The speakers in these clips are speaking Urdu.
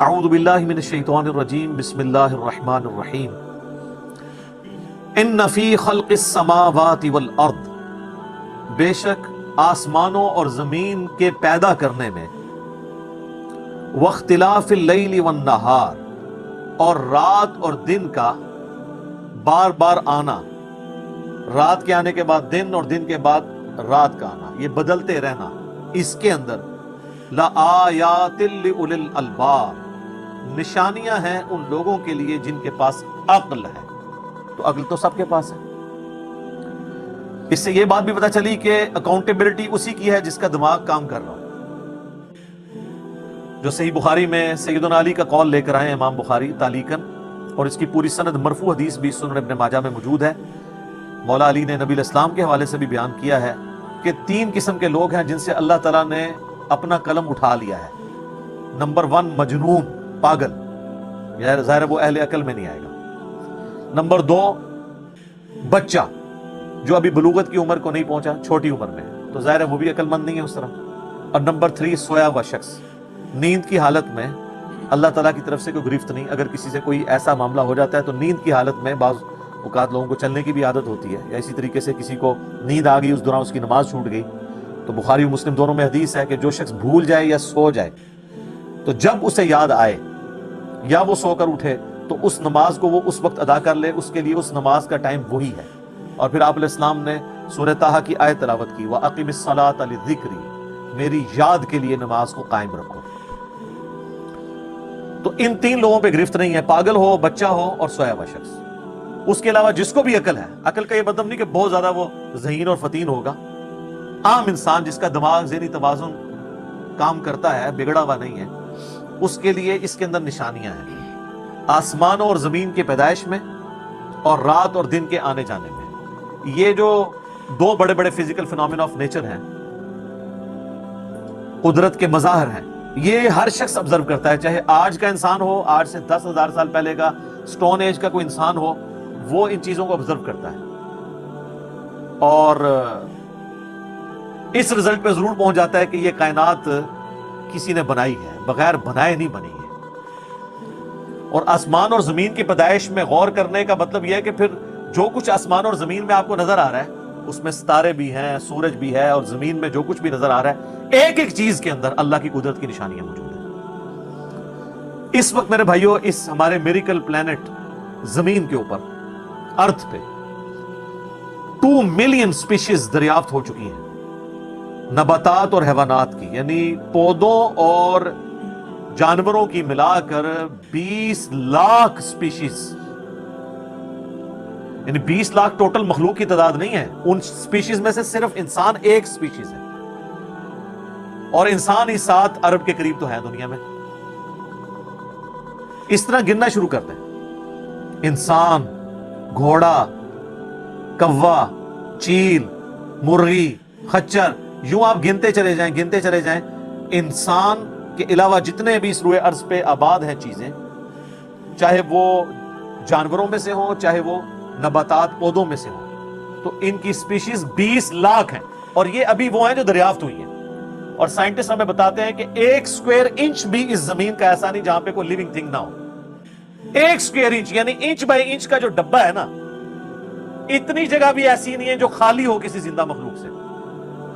اعوذ باللہ من الشیطان الرجیم بسم اللہ الرحمن الرحیم ان فی خلق السماوات والارض، بے شک آسمانوں اور زمین کے پیدا کرنے میں، واختلاف اللیل والنہار، اور رات اور دن کا بار بار آنا، رات کے آنے کے بعد دن اور دن کے بعد رات کا آنا، یہ بدلتے رہنا، اس کے اندر لآیات لأولی الالباب، نشانیاں ہیں ان لوگوں کے لیے جن کے پاس عقل ہے۔ تو عقل تو سب کے پاس ہے۔ اس سے یہ بات بھی پتہ چلی کہ اکاؤنٹیبلٹی اسی کی ہے جس کا دماغ کام کر رہا ہو۔ جو صحیح بخاری میں سیدنا علی کا قول لے کر آئے امام بخاری تعلیقاً، اور اس کی پوری سند مرفوع حدیث بھی سنن ابن ماجہ میں موجود ہے۔ مولا علی نے نبی الاسلام کے حوالے سے بھی بیان کیا ہے کہ 3 قسم کے لوگ ہیں جن سے اللہ تعالیٰ نے اپنا قلم اٹھا لیا ہے۔ نمبر 1 مجنون، پاگل، ظاہر ہے وہ اہل عقل میں نہیں آئے گا۔ نمبر 2 بچہ، جو ابھی بلوغت کی عمر کو نہیں پہنچا، چھوٹی عمر میں، تو ظاہر ہے وہ بھی عقل مند نہیں ہے اس طرح۔ اور نمبر 3 سویا ہوا شخص، نیند کی حالت میں اللہ تعالیٰ کی طرف سے کوئی گرفت نہیں۔ اگر کسی سے کوئی ایسا معاملہ ہو جاتا ہے تو نیند کی حالت میں بعض اوقات لوگوں کو چلنے کی بھی عادت ہوتی ہے، یا اسی طریقے سے کسی کو نیند آ گئی، اس دوران اس کی نماز چھوٹ گئی، تو بخاری و مسلم دونوں میں حدیث ہے کہ جو شخص بھول جائے یا سو جائے تو جب اسے یاد آئے یا وہ سو کر اٹھے تو اس نماز کو وہ اس وقت ادا کر لے، اس کے لیے اس نماز کا ٹائم وہی ہے۔ اور پھر آپ علیہ السلام نے سورہ طٰہٰ کی آیت تلاوت کی، وَأَقِمِ الصَّلَاةَ لِذِكْرِي، میری یاد کے لیے نماز کو قائم رکھو۔ تو ان 3 لوگوں پہ گرفت نہیں ہے، پاگل ہو، بچہ ہو اور سویا ہوا شخص۔ اس کے علاوہ جس کو بھی عقل ہے، عقل کا یہ مطلب نہیں کہ بہت زیادہ وہ ذہین اور فطین ہوگا، عام انسان جس کا دماغ ذہنی توازن کام کرتا ہے، بگڑا ہوا نہیں ہے، اس کے لیے اس کے اندر نشانیاں ہیں، آسمانوں اور زمین کے پیدائش میں اور رات اور دن کے آنے جانے میں۔ یہ جو 2 بڑے بڑے فزیکل فینومینا آف نیچر ہیں، قدرت کے مظاہر ہیں، یہ ہر شخص آبزرو کرتا ہے، چاہے آج کا انسان ہو، آج سے 10,000 سال پہلے کا سٹون ایج کا کوئی انسان ہو، وہ ان چیزوں کو آبزرو کرتا ہے اور اس رزلٹ پہ ضرور پہنچ جاتا ہے کہ یہ کائنات کسی نے بنائی ہے، بغیر بنائے نہیں بنی ہے۔ اور آسمان اور زمین کی پیدائش میں غور کرنے کا مطلب یہ ہے کہ پھر جو کچھ آسمان اور زمین میں آپ کو نظر آ رہا ہے، اس میں ستارے بھی ہیں، سورج بھی ہے، اور زمین میں جو کچھ بھی نظر آ رہا ہے، ایک ایک چیز کے اندر اللہ کی قدرت کی نشانیاں موجود ہیں۔ اس وقت میرے بھائیوں، اس ہمارے میریکل پلانٹ زمین کے اوپر، ارتھ پہ 2 ملین سپیشیز دریافت ہو چکی ہیں، نباتات اور حیوانات کی، یعنی پودوں اور جانوروں کی ملا کر 20 لاکھ سپیشیز، یعنی 20 لاکھ ٹوٹل مخلوق کی تعداد نہیں ہے، ان سپیشیز میں سے صرف انسان ایک سپیشیز ہے، اور انسان ہی 7 ارب کے قریب تو ہے دنیا میں۔ اس طرح گننا شروع کر دیں، انسان، گھوڑا، کوا، چیل، مرغی، خچر، یوں آپ گنتے چلے جائیں، انسان کے علاوہ جتنے بھی اس روئے ارض پہ آباد ہیں چیزیں، چاہے وہ جانوروں میں سے ہوں، چاہے وہ نباتات پودوں میں سے ہوں، تو ان کی سپیشیز 20 لاکھ ہیں، اور یہ ابھی وہ ہیں جو دریافت ہوئی ہیں۔ اور سائنٹسٹ ہمیں بتاتے ہیں کہ 1 سکوئر انچ بھی اس زمین کا ایسا نہیں جہاں پہ کوئی لیونگ تھنگ نہ ہو۔ 1 سکوئر انچ یعنی انچ بائی انچ کا جو ڈبہ ہے نا، اتنی جگہ بھی ایسی نہیں ہے جو خالی ہو کسی زندہ مخلوق سے۔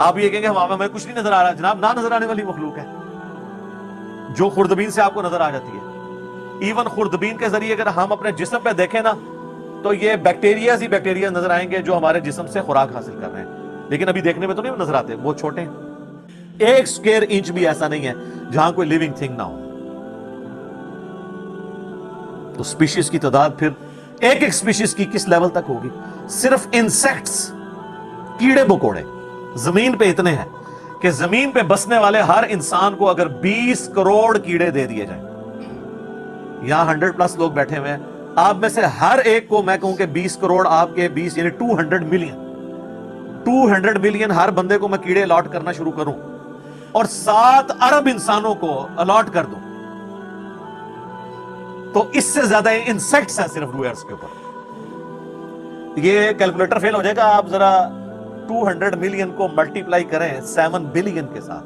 آپ یہ کہیں گے ہمیں کچھ نہیں نظر آ رہا، جناب نہ نظر آنے والی مخلوق ہے جو خوردبین سے آپ کو نظر آ جاتی ہے۔ ایون خوردبین کے ذریعے اگر ہم اپنے جسم پہ دیکھیں نا، تو یہ بیکٹیریاز ہی بیکٹیریا نظر آئیں گے جو ہمارے جسم سے خوراک حاصل کر رہے ہیں، لیکن ابھی دیکھنے میں تو نہیں نظر آتے، وہ چھوٹے ہیں۔ 1 سکوئر انچ بھی ایسا نہیں ہے جہاں کوئی لیونگ تھنگ نہ ہو۔ تو سپیشیز کی تعداد پھر ایک ایک سپیشیز کی کس لیول تک ہوگی؟ صرف انسیکٹس، کیڑے مکوڑے زمین پہ اتنے ہیں کہ زمین پہ بسنے والے ہر انسان کو اگر 20 کروڑ کیڑے دے دیے جائیں، یہاں 100+ لوگ بیٹھے ہوئے ہیں، آپ میں سے ہر ایک کو میں کہوں کہ 20 کروڑ آپ کے 20 یعنی 200 ملین ہر بندے کو میں کیڑے الاٹ کرنا شروع کروں اور 7 ارب انسانوں کو الاٹ کر دوں، تو اس سے زیادہ انسیکٹس ہیں صرف روئے ارض کے اوپر۔ یہ کیلکولیٹر فیل ہو جائے گا، آپ ذرا 200 ملین کو ملٹیپلائی کریں 7 بلین کے ساتھ،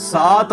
7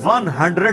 100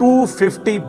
250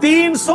300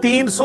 300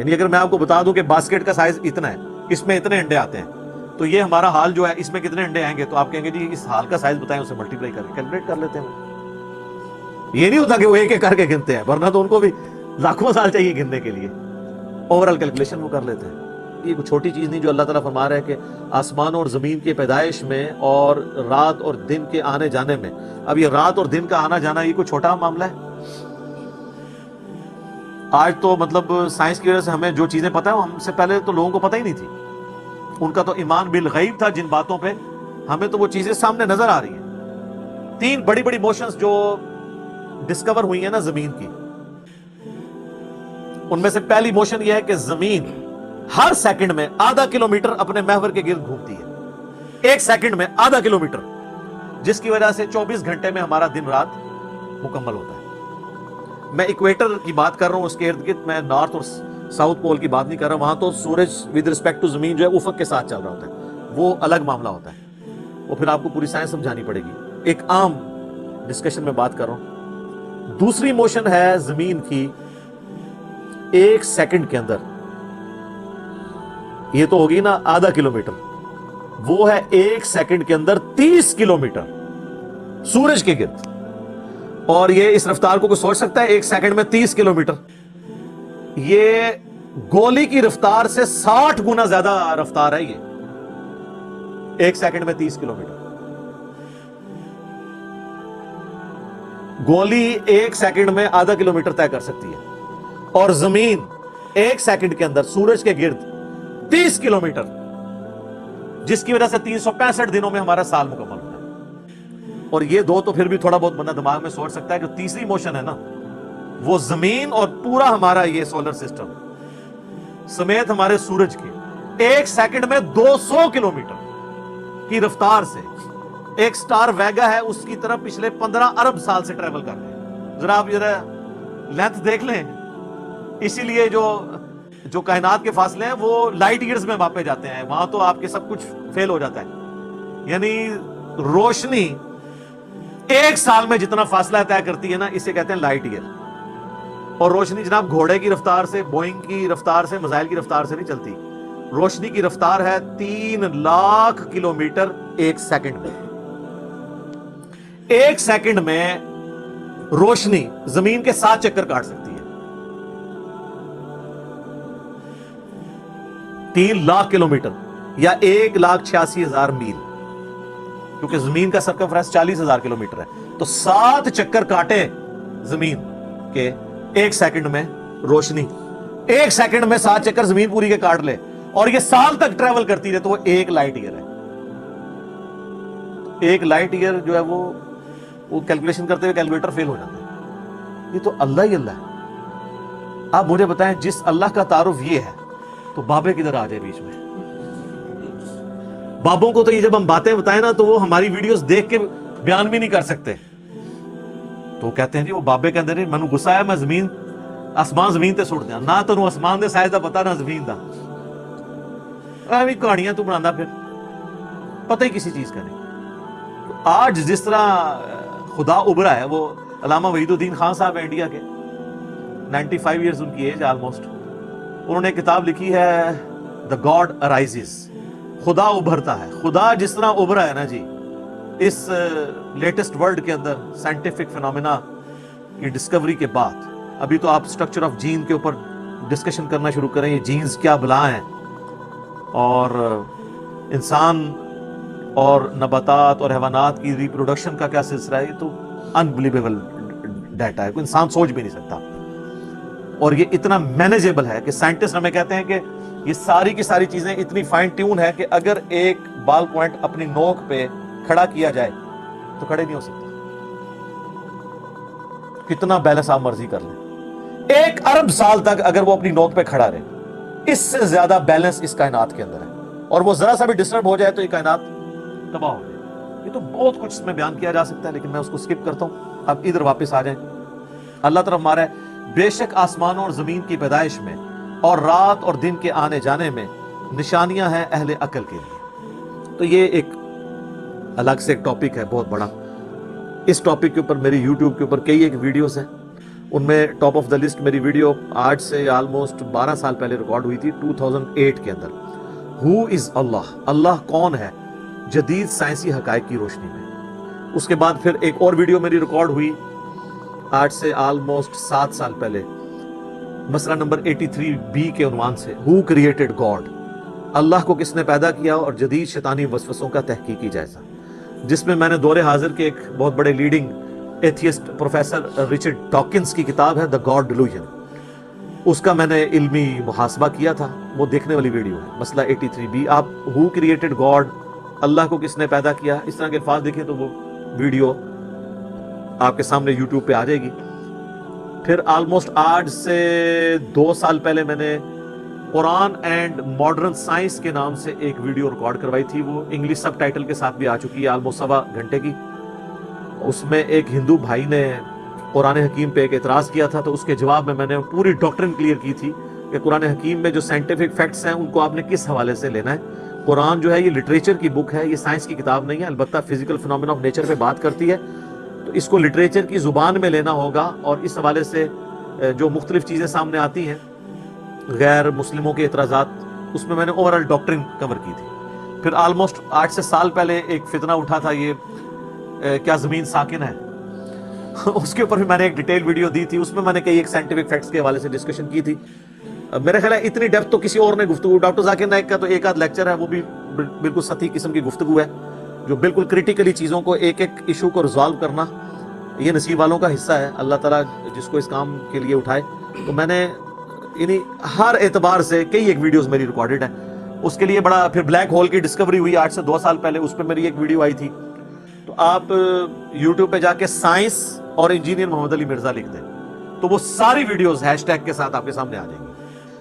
یعنی اگر میں آپ کو بتا دوں کہ باسکٹ کا سائز اتنا ہے، اس میں اتنے انڈے آتے ہیں، تو یہ ہمارا حال جو ہے اس میں کتنے انڈے آئیں گے، تو آپ کہیں گے جی اس حال کا سائز بتائیں، اسے ملٹیپلائی کر کے کیلکولیٹ کر لیتے ہیں. یہ نہیں ہوتا کہ وہ ایک ایک کر کے گنتے ہیں، ورنہ تو ان کو بھی لاکھوں سال چاہیے گننے کے لیے. اوور آل کیلکولیشن وہ کر لیتے ہیں. یہ کوئی چھوٹی چیز نہیں جو اللہ تعالیٰ فرما رہا ہے کہ آسمان اور زمین کی پیدائش میں اور رات اور دن کے آنے جانے میں. اب یہ رات اور دن کا آنا جانا یہ کوئی چھوٹا معاملہ ہے؟ آج تو مطلب سائنس کی وجہ سے ہمیں جو چیزیں پتہ ہیں ہم سے پہلے تو لوگوں کو پتہ ہی نہیں تھی. ان کا تو ایمان بالغیب تھا جن باتوں پہ، ہمیں تو وہ چیزیں سامنے نظر آ رہی ہیں. 3 بڑی بڑی موشنز جو ڈسکور ہوئی ہیں نا زمین کی، ان میں سے پہلی موشن یہ ہے کہ زمین ہر سیکنڈ میں آدھا کلومیٹر اپنے محور کے گرد گھومتی ہے. ایک سیکنڈ میں آدھا کلومیٹر، جس کی وجہ سے 24 گھنٹے میں ہمارا دن رات مکمل ہوتا ہے. میں ایکویٹر کی بات کر رہا ہوں، اس کے ارد گرد، میں نارتھ اور ساؤتھ پول کی بات نہیں کر رہا. وہاں تو سورج ود رسپیکٹ ٹو زمین جو ہے افق کے ساتھ چل رہا ہوتا ہے، وہ الگ معاملہ ہوتا ہے. وہ پھر آپ کو پوری سائنس سمجھانی پڑے گی. ایک عام ڈسکشن میں بات کر رہا ہوں. دوسری موشن ہے زمین کی ایک سیکنڈ کے اندر، یہ تو ہوگی نا آدھا کلومیٹر، وہ ہے ایک سیکنڈ کے اندر 30 کلومیٹر سورج کے گرد. اور یہ اس رفتار کو کوئی سوچ سکتا ہے؟ ایک سیکنڈ میں 30 کلومیٹر، یہ گولی کی رفتار سے 60 گنا زیادہ رفتار ہے. یہ ایک سیکنڈ میں 30 کلومیٹر. گولی ایک سیکنڈ میں آدھا کلومیٹر طے کر سکتی ہے، اور زمین ایک سیکنڈ کے اندر سورج کے گرد 30 کلومیٹر، جس کی وجہ سے 365 دنوں میں ہمارا سال مکمل ہوتا ہے. اور یہ دو تو پھر بھی تھوڑا بہت بندہ دماغ میں سوچ سکتا ہے. جو تیسری موشن ہے نا، وہ زمین اور پورا ہمارا یہ سولر سسٹم سمیت ہمارے سورج کے ایک سیکنڈ میں 200 کلومیٹر کی رفتار سے ایک سٹار ویگا ہے اس کی طرف پچھلے 15 ارب سال سے ٹریول کر رہے ہیں. ذرا آپ لینتھ دیکھ لیں. اسی لیے جو کائنات کے فاصلے ہیں وہ لائٹ ایئرز میں ماپے جاتے ہیں. وہاں تو آپ کے سب کچھ فیل ہو جاتا ہے. یعنی روشنی ایک سال میں جتنا فاصلہ طے کرتی ہے نا، اسے کہتے ہیں لائٹ ایئر. اور روشنی جناب گھوڑے کی رفتار سے، بوئنگ کی رفتار سے، میزائل کی رفتار سے نہیں چلتی. روشنی کی رفتار ہے 3 لاکھ کلومیٹر ایک سیکنڈ میں. ایک سیکنڈ میں روشنی زمین کے 7 چکر کاٹ سکتی ہے. 3 لاکھ کلومیٹر یا 1,86,000 میل، کیونکہ زمین کا سرکمفرنس 40,000 کلومیٹر ہے. تو 7 چکر کاٹے زمین کے ایک سیکنڈ میں روشنی، ایک سیکنڈ میں 7 چکر زمین پوری کے کاٹ لے، اور یہ سال تک ٹریول کرتی رہے، تو وہ ایک لائٹ ایئر ہے. ایک لائٹ ایئر جو ہے وہ کیلکولیشن کرتے ہوئے کیلکولیٹر فیل ہو جاتا ہے. یہ تو اللہ ہی اللہ ہے. آپ مجھے بتائیں، جس اللہ کا تعارف یہ ہے تو بابے کدھر آ جائے بیچ میں؟ بابوں کو تو یہ جب ہم باتیں بتائیں نا تو وہ ہماری ویڈیوز دیکھ کے بیان بھی نہیں کر سکتے. تو کہتے ہیں جی وہ بابے کے اندر میں نے غصہ ہے، میں زمین آسمان زمین تے سٹ دیا نہ، تو آسمان دے سائز دا پتا نہ زمین دا. ایویں کہانیاں تو بنانا، پھر پتہ ہی کسی چیز کا نہیں. آج جس طرح خدا ابھرا ہے، وہ علامہ وحید الدین خان صاحب ہیں انڈیا کے، 95 ایئرز ان کی ایج آلموسٹ. انہوں نے ایک کتاب لکھی ہے دا گاڈ ارائزز، خدا ابھرتا ہے. خدا جس طرح ابھرا ہے نا جی اس لیٹسٹ ورلڈ کے اندر سائنٹیفک فینومینا کی ڈسکوری کے بعد، ابھی تو آپ سٹرکچر آف جین کے اوپر ڈسکشن کرنا شروع کریں، یہ جینز کیا بلا ہیں، اور انسان اور نباتات اور حیوانات کی ریپروڈکشن کا کیا سلسلہ ہے. یہ تو انبلیویبل ڈیٹا ہے، کوئی انسان سوچ بھی نہیں سکتا. اور یہ اتنا مینیجیبل ہے کہ سائنٹسٹ ہمیں کہتے ہیں کہ یہ ساری کی ساری چیزیں اتنی فائن ٹیون ہے کہ اگر ایک بال پوائنٹ اپنی نوک پہ کھڑا کیا جائے تو کھڑے نہیں ہو سکتا. کتنا بیلنس آپ مرضی کر لیں، 1 ارب سال تک اگر وہ اپنی نوک پہ کھڑا رہے، اس سے زیادہ بیلنس اس کائنات کے اندر ہے. اور وہ ذرا سا بھی ڈسٹرب ہو جائے تو یہ کائنات تباہ ہو جائے. یہ تو بہت کچھ اس میں بیان کیا جا سکتا ہے، لیکن میں اس کو سکپ کرتا ہوں. اب ادھر واپس آ جائیں. اللہ طرف ہمارا ہے، بے شک آسمانوں اور زمین کی پیدائش میں اور رات اور دن کے آنے جانے میں نشانیاں ہیں اہل عقل کے لیے. تو یہ ایک الگ سے ایک ٹاپک ہے بہت بڑا. اس ٹاپک کے اوپر میری یوٹیوب کے اوپر کئی ایک ویڈیوز ہیں، ان میں ٹاپ آف دا لسٹ میری ویڈیو آج سے آلموسٹ 12 سال پہلے ریکارڈ ہوئی تھی 2008 کے اندر، ہو از اللہ، اللہ کون ہے جدید سائنسی حقائق کی روشنی میں۔ اس کے بعد پھر ایک اور ویڈیو میری ریکارڈ ہوئی آج سے آلموسٹ 7 سال پہلے، مسئلہ نمبر 83B کے عنوان سے، ہو کریٹڈ گاڈ، اللہ کو کس نے پیدا کیا اور جدید شیطانی وسوسوں کا تحقیقی جائزہ، جس میں میں نے دور حاضر کے ایک بہت بڑے leading atheist professor Richard Dawkins کی کتاب ہے دا گاڈ ڈیلوژن، اس کا میں نے علمی محاسبہ کیا تھا، وہ دیکھنے والی ویڈیو ہے، مسئلہ 83B۔ آپ ہو کریٹڈ گاڈ، اللہ کو کس نے پیدا کیا، اس طرح کے الفاظ دیکھیں تو وہ ویڈیو آپ کے سامنے یوٹیوب پہ آ جائے گی۔ پھر آلموسٹ آج سے 2 سال پہلے میں نے قرآن اینڈ ماڈرن سائنس کے نام سے ایک ویڈیو ریکارڈ کروائی تھی، وہ انگلش سب ٹائٹل کے ساتھ بھی آ چکی ہے، آلموسٹ 1.25 گھنٹے کی۔ اس میں ایک ہندو بھائی نے قرآن حکیم پہ ایک اعتراض کیا تھا، تو اس کے جواب میں نے پوری ڈاکٹرن کلیئر کی تھی کہ قرآن حکیم میں جو سائنٹیفک فیکٹس ہیں ان کو آپ نے کس حوالے سے لینا ہے۔ قرآن جو ہے یہ لٹریچر کی بک ہے، یہ سائنس کی کتاب نہیں ہے، البتہ فزیکل فینومینا آف نیچر پہ بات کرتی ہے، تو اس کو لٹریچر کی زبان میں لینا ہوگا، اور اس حوالے سے جو مختلف چیزیں سامنے آتی ہیں غیر مسلموں کے اعتراضات، اس میں نے اوورال ڈاکٹرن کور کی تھی۔ پھر آلموسٹ 8 سے سال پہلے ایک فتنہ اٹھا تھا، یہ کیا زمین ساکن ہے، اس کے اوپر بھی میں نے ایک ڈیٹیل ویڈیو دی تھی، اس میں میں نے کئی ایک سائنٹیفک فیکٹس کے حوالے سے ڈسکشن کی تھی۔ میرے خیال ہے اتنی ڈیپتھ تو کسی اور نے گفتگو، ڈاکٹر ذاکر نائک کا تو ایک آدھ لیکچر ہے، وہ بھی بالکل سطحی قسم کی گفتگو ہے، جو بالکل کریٹیکلی چیزوں کو ایک ایک ایشو کو ریزالو کرنا یہ نصیب والوں کا حصہ ہے، اللہ تعالیٰ جس کو اس کام کے لیے اٹھائے۔ تو میں نے یعنی ہر اعتبار سے کئی ایک ویڈیوز میری ریکارڈڈ ہیں، اس کے لیے بڑا پھر بلیک ہول کی ڈسکوری ہوئی آج سے 2 سال پہلے، اس پہ میری ایک ویڈیو آئی تھی، تو آپ یوٹیوب پہ جا کے سائنس اور انجینئر محمد علی مرزا لکھ دیں تو وہ ساری ویڈیوز ہیش ٹیگ کے ساتھ آپ کے سامنے آ جائیں گی۔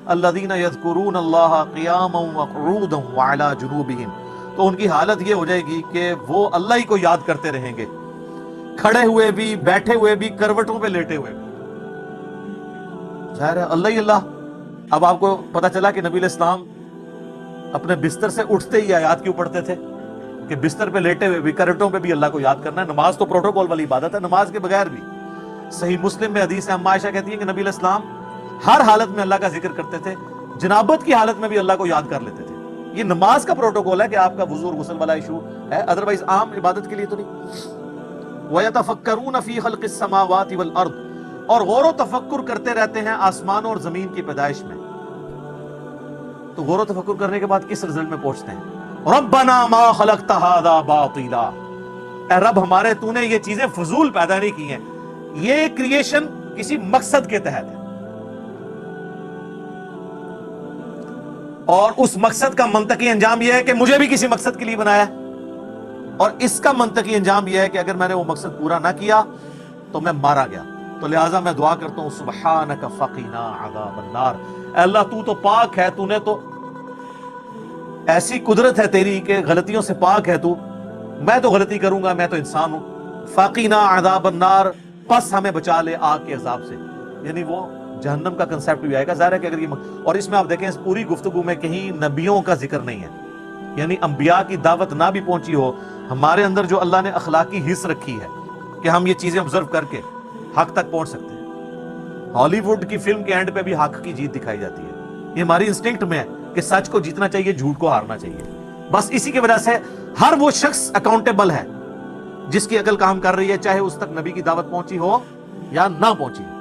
الذین یذکرون اللہ قیاما وقعودا وعلی جنوبہم، تو ان کی حالت یہ ہو جائے گی کہ وہ اللہ ہی کو یاد کرتے رہیں گے، کھڑے ہوئے بھی، بیٹھے ہوئے بھی، کروٹوں پہ لیٹے ہوئے بھی، ظاہر ہے اللہ ہی اللہ۔ اب آپ کو پتہ چلا کہ نبی علیہ السلام اپنے بستر سے اٹھتے ہی آیات کیوں پڑھتے تھے کہ بستر پہ لیٹے ہوئے بھی، کروٹوں پہ بھی اللہ کو یاد کرنا ہے۔ نماز تو پروٹوکول والی عبادت ہے، نماز کے بغیر بھی۔ صحیح مسلم میں حدیث ہے، اما عائشہ کہتی ہیں کہ نبی علیہ السلام ہر حالت میں اللہ کا ذکر کرتے تھے، جنابت کی حالت میں بھی اللہ کو یاد کر لیتے تھے۔ یہ نماز کا پروٹوکول ہے کہ آپ کا وضو اور غسل والا ایشو ہے، ادروائز عام عبادت کے لیے تو نہیں۔ وَيَتَفَكَّرُونَ فِي خَلْقِ السَّمَاوَاتِ وَالْأَرْضِ، اور غور و تفکر کرتے رہتے ہیں آسمانوں اور زمین کی پیدائش میں۔ تو غور و تفکر کرنے کے بعد کس رزلٹ میں پہنچتے ہیں؟ ربنا ما خلقت هذا باطلا، اے رب ہمارے تو نے یہ چیزیں فضول پیدا نہیں کی ہیں، یہ کریشن کسی مقصد کے تحت ہے، اور اس مقصد کا منطقی انجام یہ ہے کہ مجھے بھی کسی مقصد کے لیے بنایا ہے، اور اس کا منطقی انجام یہ ہے کہ اگر میں نے وہ مقصد پورا نہ کیا تو میں مارا گیا۔ تو لہٰذا میں دعا کرتا ہوں سبحانک فقینا عذاب النار، اے اللہ تو تو پاک ہے، تو نے تو ایسی قدرت ہے تیری کہ غلطیوں سے پاک ہے تو، میں تو غلطی کروں گا، میں تو انسان ہوں، فقینا عذاب النار، پس ہمیں بچا لے آگ کے عذاب سے۔ یعنی وہ جہنم کا کنسیپٹ بھی آئے گا، ظاہر ہے کہ اگر یہ اور اس میں آپ دیکھیں اس پوری گفتگو میں کہیں نبیوں کا ذکر نہیں ہے، یعنی انبیاء کی دعوت نہ بھی پہنچی ہو، ہمارے اندر جو اللہ نے اخلاقی حص رکھی ہے کہ ہم یہ چیزیں آبزرو کر کے حق تک پہنچ سکتے ہیں۔ ہالی ووڈ کی فلم کے اینڈ پہ بھی حق کی جیت دکھائی جاتی ہے، یہ ہماری انسٹنکٹ میں ہے کہ سچ کو جیتنا چاہیے، جھوٹ کو ہارنا چاہیے۔ بس اسی کی وجہ سے ہر وہ شخص اکاؤنٹیبل ہے جس کی عقل کام کر رہی ہے، چاہے اس تک نبی کی دعوت پہنچی ہو یا نہ پہنچی ہو۔